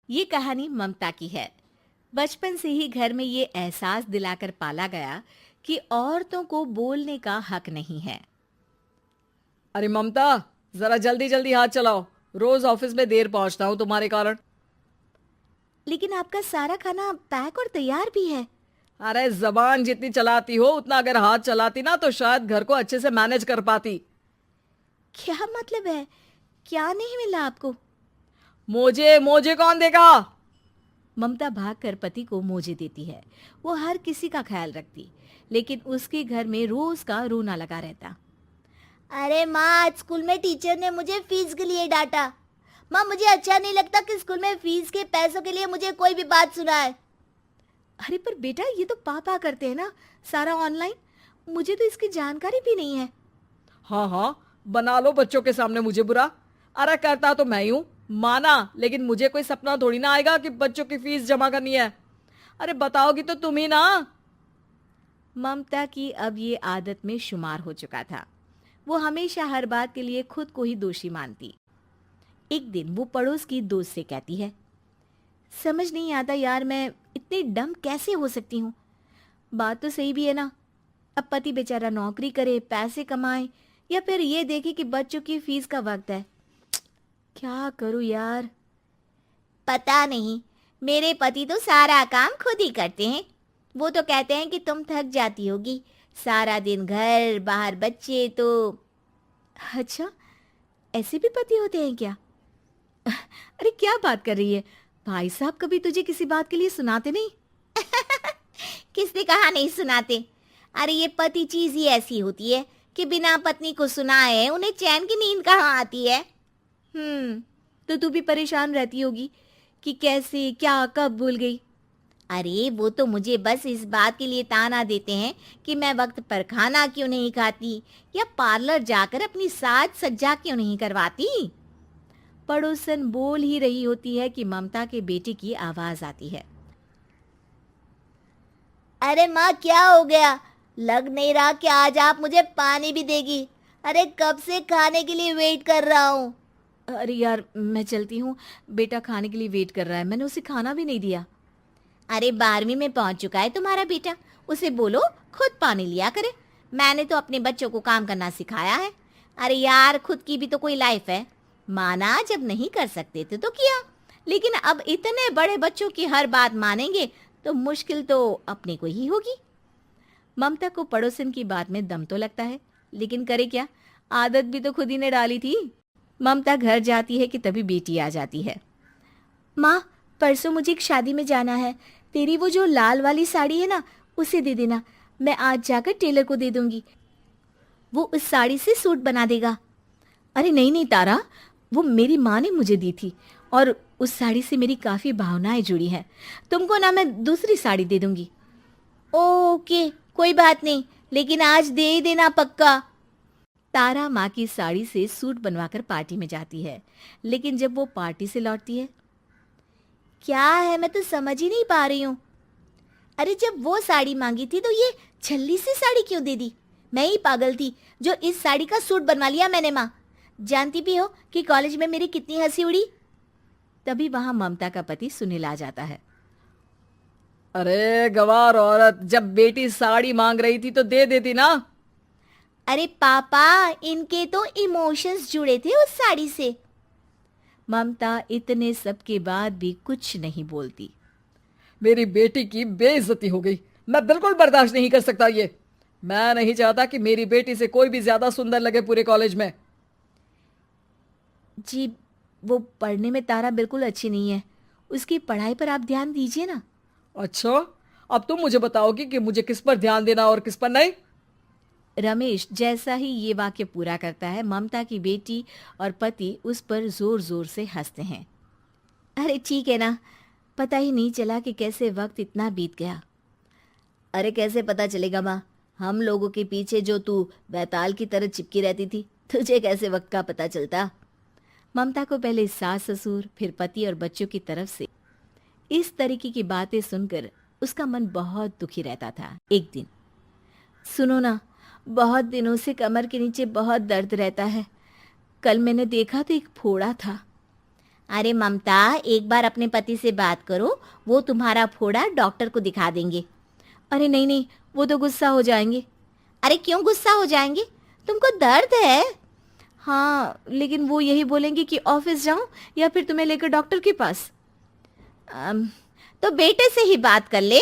ये कहानी ममता की है। बचपन से ही घर में ये एहसास दिलाकर पाला गया कि औरतों को बोलने का हक नहीं है। अरे ममता, जरा जल्दी जल्दी हाथ चलाओ। रोज ऑफिस में देर पहुंचता हूँ तुम्हारे कारण। लेकिन आपका सारा खाना पैक और तैयार भी है। अरे जबान जितनी चलाती हो उतना अगर हाथ चलाती ना तो शायद घर को अच्छे से मैनेज कर पाती। क्या मतलब है? क्या नहीं मिला आपको? मोजे मोजे कौन देगा? ममता भागकर पति को मोजे देती है। वो हर किसी का ख्याल रखती, लेकिन उसके घर में रोज का रोना लगा रहता। अरे माँ, आज स्कूल में टीचर ने मुझे फीस के लिए डांटा। माँ, मुझे अच्छा नहीं लगता कि स्कूल में फीस के पैसों के लिए मुझे कोई भी बात सुनाए। अरे पर बेटा, ये तो पापा करते हैं ना, सारा ऑनलाइन। मुझे तो इसकी जानकारी भी नहीं है। हाँ हाँ, बना लो बच्चों के सामने मुझे बुरा। अरे करता तो मैं ही हूँ, माना, लेकिन मुझे कोई सपना थोड़ी ना आएगा कि बच्चों की फीस जमा करनी है। अरे बताओगी तो तुम ही ना। ममता की अब ये आदत में शुमार हो चुका था। वो हमेशा हर बात के लिए खुद को ही दोषी मानती। एक दिन वो पड़ोस की दोस्त से कहती है, समझ नहीं आता यार, मैं इतनी डम कैसे हो सकती हूँ। बात तो सही भी है ना। अब पति बेचारा नौकरी करे, पैसे कमाए, या फिर ये देखे कि बच्चों की फीस का वक्त है। क्या करूँ यार। पता नहीं, मेरे पति तो सारा काम खुद ही करते हैं। वो तो कहते हैं कि तुम थक जाती होगी, सारा दिन घर बाहर बच्चे तो। अच्छा, ऐसे भी पति होते हैं क्या? अरे क्या बात कर रही है? भाई साहब कभी तुझे किसी बात के लिए सुनाते नहीं? किसने कहा नहीं सुनाते? अरे ये पति चीज ही ऐसी होती है कि बिना पत्नी को सुनाए उन्हें चैन की नींद कहाँ आती है। तो तू भी परेशान रहती होगी कि कैसे, क्या, कब भूल गई। अरे वो तो मुझे बस इस बात के लिए ताना देते हैं कि मैं वक्त पर खाना क्यों नहीं खाती या पार्लर जाकर अपनी साज सज्जा क्यों नहीं करवाती। पड़ोसन बोल ही रही होती है कि ममता के बेटे की आवाज आती है। अरे माँ, क्या हो गया? लग नहीं रहा कि आज आप मुझे पानी भी देगी। अरे कब से खाने के लिए वेट कर रहा हूँ। अरे यार, मैं चलती हूँ। बेटा खाने के लिए वेट कर रहा है, मैंने उसे खाना भी नहीं दिया। अरे 12वीं में पहुंच चुका है तुम्हारा बेटा, उसे बोलो खुद पानी लिया करे। मैंने तो अपने बच्चों को काम करना सिखाया है। अरे यार, खुद की भी तो कोई लाइफ है। माना जब नहीं कर सकते थे तो किया, लेकिन अब इतने बड़े बच्चों की हर बात मानेंगे तो मुश्किल तो अपने को ही होगी। ममता को पड़ोसन की बात में दम तो लगता है, लेकिन करे क्या, आदत भी तो खुद ही ने डाली थी। ममता घर जाती है कि तभी बेटी आ जाती है। माँ, परसों मुझे एक शादी में जाना है। तेरी वो जो लाल वाली साड़ी है ना, उसे दे देना। मैं आज जाकर टेलर को दे दूंगी, वो उस साड़ी से सूट बना देगा। अरे नहीं नहीं तारा, वो मेरी माँ ने मुझे दी थी और उस साड़ी से मेरी काफ़ी भावनाएं जुड़ी हैं। तुमको ना मैं दूसरी साड़ी दे दूंगी। ओके, कोई बात नहीं, लेकिन आज दे ही देना पक्का। तारा माँ की साड़ी से सूट बनवाकर पार्टी में जाती है, लेकिन जब वो पार्टी से लौटती है, क्या है, मैं तो समझ ही नहीं पा रही हूँ। अरे जब वो साड़ी मांगी थी तो ये छल्ली सी साड़ी क्यों दे दी? मैं ही पागल थी जो इस साड़ी का सूट बनवा लिया मैंने। माँ, जानती भी हो कि कॉलेज में मेरी कितनी हंसी उड़ी। तभी वहां ममता का पति सुनील आ जाता है। अरे गवार औरत, जब बेटी साड़ी मांग रही थी तो दे देती ना। अरे पापा, इनके तो इमोशंस जुड़े थे उस साड़ी से। ममता इतने सब के बाद भी कुछ नहीं बोलती। मेरी बेटी की बेइज्जती हो गई। मैं बिल्कुल बर्दाश्त नहीं कर सकता ये। मैं नहीं चाहता कि मेरी बेटी से कोई भी ज्यादा सुंदर लगे पूरे कॉलेज में। जी, वो पढ़ने में तारा बिल्कुल अच्छी नहीं है, उसकी पढ़ाई पर आप ध्यान दीजिए ना। अच्छा, अब तुम मुझे बताओगी कि मुझे किस पर ध्यान देना और किस पर नहीं। रमेश जैसा ही ये वाक्य पूरा करता है, ममता की बेटी और पति उस पर जोर जोर से हंसते हैं। अरे ठीक है ना, पता ही नहीं चला कि कैसे वक्त इतना बीत गया। अरे कैसे पता चलेगा माँ, हम लोगों के पीछे जो तू बैताल की तरह चिपकी रहती थी, तुझे कैसे वक्त का पता चलता। ममता को पहले सास ससुर, फिर पति और बच्चों की तरफ से इस तरीके की बातें सुनकर उसका मन बहुत दुखी रहता था। एक दिन, सुनो ना, बहुत दिनों से कमर के नीचे बहुत दर्द रहता है। कल मैंने देखा तो एक फोड़ा था। अरे ममता, एक बार अपने पति से बात करो, वो तुम्हारा फोड़ा डॉक्टर को दिखा देंगे। अरे नहीं नहीं, वो तो गुस्सा हो जाएंगे। अरे क्यों गुस्सा हो जाएंगे? तुमको दर्द है? हाँ, लेकिन वो यही बोलेंगे कि ऑफिस जाऊं या फिर तुम्हें लेकर डॉक्टर के पास। तो बेटे से ही बात कर ले।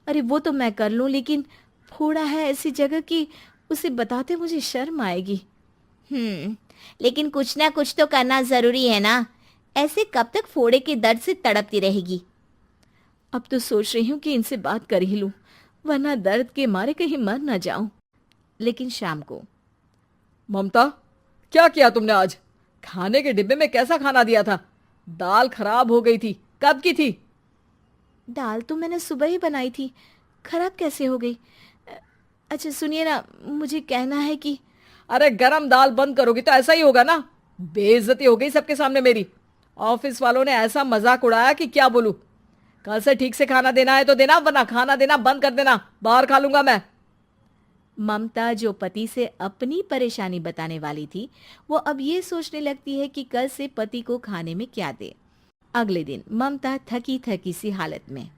अरे वो तो मैं कर लूं, लेकिन फोड़ा है ऐसी जगह कि उसे बताते मुझे शर्म आएगी। लेकिन कुछ ना कुछ तो करना जरूरी है ना। ऐसे कब तक फोड़े के दर्द से तड़पती रहेगी? अब तो सोच रही हूँ कि इनसे बात कर ही लूं, वरना दर्द के मारे कहीं मर ना जाऊं। लेकिन शाम को, ममता, क्या किया तुमने आज? खाने के डिब्बे में कैसा खाना दिया था? दाल खराब हो गई थी। कब की थी? दाल तो मैंने सुबह ही बनाई थी, खराब कैसे हो गई? अच्छा सुनिए ना, मुझे कहना है कि अरे गरम दाल बंद करोगी तो ऐसा ही होगा ना। बेइज्जती हो गई सबके सामने मेरी। ऑफिस वालों ने ऐसा मजाक उड़ाया कि क्या बोलूं। कल से ठीक से खाना देना है तो देना, वरना खाना देना बंद कर देना। बाहर खा लूंगा मैं। ममता, जो पति से अपनी परेशानी बताने वाली थी, वो अब ये सोचने लगती है कि कल से पति को खाने में क्या दे। अगले दिन ममता थकी थकी सी हालत में,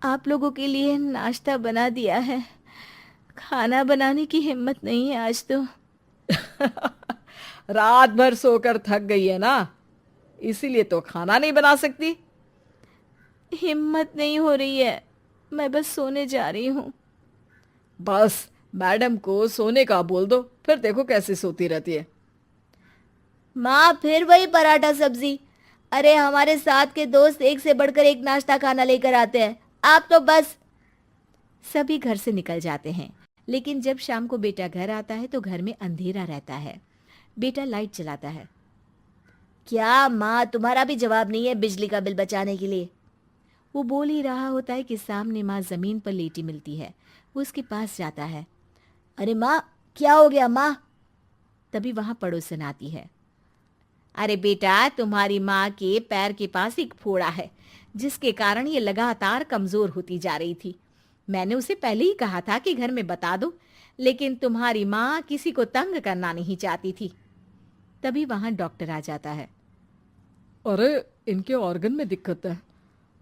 आप लोगों के लिए नाश्ता बना दिया है, खाना बनाने की हिम्मत नहीं है आज तो। रात भर सोकर थक गई है ना, इसीलिए तो खाना नहीं बना सकती। हिम्मत नहीं हो रही है, मैं बस सोने जा रही हूँ। बस मैडम को सोने का बोल दो, फिर देखो कैसे सोती रहती है। माँ, फिर वही पराठा सब्जी। अरे हमारे साथ के दोस्त एक से बढ़कर एक नाश्ता खाना लेकर आते हैं, आप तो बस। सभी घर से निकल जाते हैं, लेकिन जब शाम को बेटा घर आता है तो घर में अंधेरा रहता है। बेटा लाइट जलाता है। क्या माँ, तुम्हारा भी जवाब नहीं है बिजली का बिल बचाने के लिए? वो बोल ही रहा होता है कि सामने माँ जमीन पर लेटी मिलती है। वो उसके पास जाता है। अरे माँ, क्या हो गया माँ? तभी वहां पड़ोसन आती है। अरे बेटा, तुम्हारी माँ के पैर के पास एक फोड़ा है, जिसके कारण ये लगातार कमजोर होती जा रही थी। मैंने उसे पहले ही कहा था कि घर में बता दो, लेकिन तुम्हारी माँ किसी को तंग करना नहीं चाहती थी। तभी वहां डॉक्टर आ जाता है। अरे इनके ऑर्गन में दिक्कत है,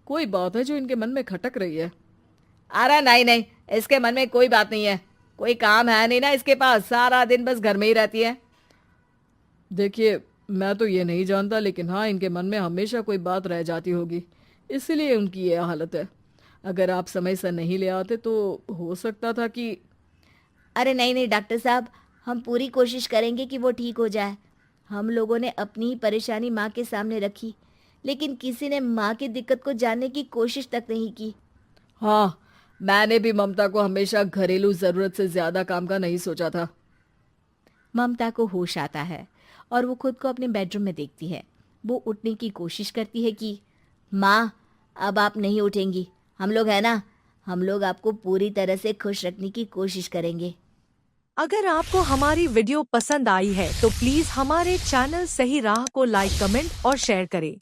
कोई बात है जो इनके मन में खटक रही है। अरे नहीं नहीं, इसके मन में कोई बात नहीं है। कोई काम है नहीं ना इसके पास, सारा दिन बस घर में ही रहती है। देखिए, मैं तो ये नहीं जानता, लेकिन हाँ, इनके मन में हमेशा कोई बात रह जाती होगी, इसीलिए उनकी ये हालत है। अगर आप समय से नहीं ले आते तो हो सकता था कि। अरे नहीं नहीं डॉक्टर साहब, हम पूरी कोशिश करेंगे कि वो ठीक हो जाए। हम लोगों ने अपनी ही परेशानी माँ के सामने रखी, लेकिन किसी ने माँ की दिक्कत को जानने की कोशिश तक नहीं की। हाँ, मैंने भी ममता को हमेशा घरेलू जरूरत से ज्यादा काम का नहीं सोचा था। ममता को होश आता है और वो खुद को अपने बेडरूम में देखती है। वो उठने की कोशिश करती है कि माँ, अब आप नहीं उठेंगी, हम लोग है ना, हम लोग आपको पूरी तरह से खुश रखने की कोशिश करेंगे। अगर आपको हमारी वीडियो पसंद आई है तो प्लीज हमारे चैनल सही राह को लाइक, कमेंट और शेयर करें।